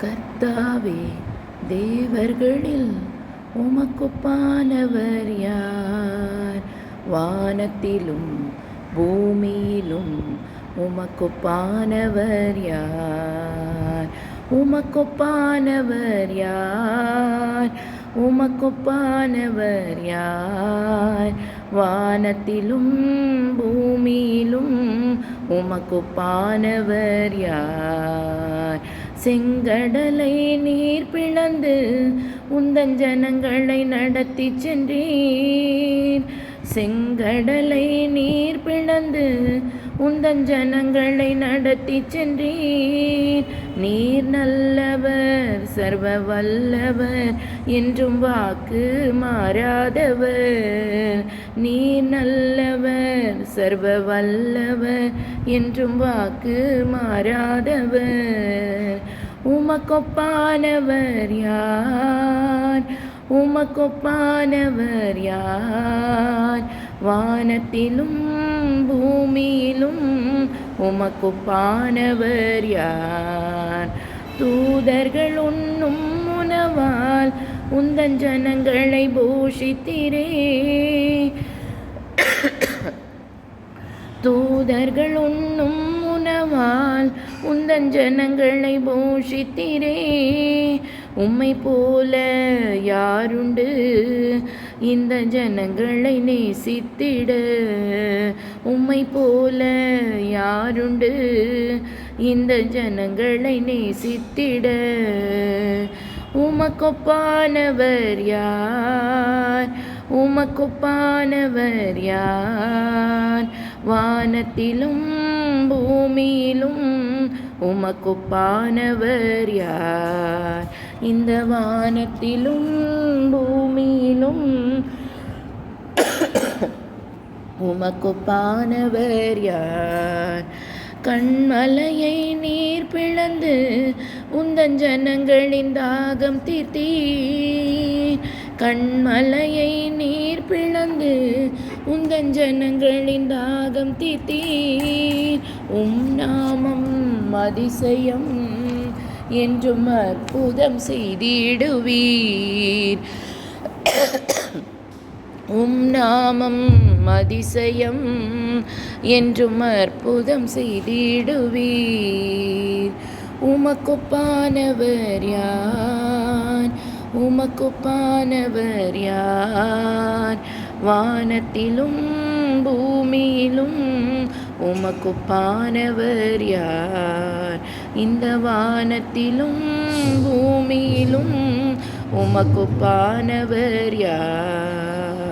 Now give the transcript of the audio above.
கர்த்தாவே, தேவர்களில் உமக்குப்பானவர் யார்? வானத்திலும் பூமியிலும் உமக்குப்பானவர் யார்? உமக்குப்பானவர் யார்? உமக்குப்பானவர் யார்? வானத்திலும் பூமியிலும் உமக்குப்பானவர் யார்? செங்கடலை நீர் பிளந்து உந்தன் ஜனங்களை நடத்தி சென்றீர். செங்கடலை நீர் பிளந்து உந்தன் ஜனங்களை நடத்தி சென்றீர். நீர் நல்லவர், சர்வ வல்லவர், என்றும் வாக்கு மாறாதவர். நீர் நல்லவர், சர்வ வல்லவர், என்றும் வாக்கு மாறாதவர். உமக்கொப்பானவர் யார்? உமக்கொப்பானவர் யார்? வானத்திலும் பூமியிலும் உமக்கொப்பானவர் யார்? தூதர்கள் உண்ணும் உணவால் உந்தன் ஜனங்களை போஷித்தீரே. தூதர்கள் உண்ணும் உணவால் உந்தன் ஜனங்களை போஷித்தீரே. உம்மை போல யாருண்டு இந்த ஜனங்களை நேசித்திட? உம்மை போல யாருண்டு இந்த ஜனங்களை நேசித்திட? உமக்கொப்பானவர் யார்? உமக்கொப்பானவர் யார்? வானத்திலும் பூமியிலும் உமக்கொப்பானவர் யார்? இந்த வானத்திலும் பூமியிலும் உமக்கொப்பானவர் யார்? கண்மலையை நீர் பிளந்து உந்தன் ஜனங்களின் தாகம் தீர்த்தீர். கண்மலையை நீர் பிளந்து உந்தன் ஜனங்களின் தாகம் தீர்த்தீர். நாமம் அதிசயம் என்றும் அற்புதம் செய்திடுவீர். நாமம் அதிசயம் என்றும் அற்புதம் செய்திடுவீர். உமக்கொப்பானவர் யார்? உமக்கொப்பானவர் யார்? வானத்திலும் பூமியிலும் உமக்கொப்பானவர் யார்? இந்த வானத்திலும் பூமியிலும் உமக்கொப்பானவர் யார்?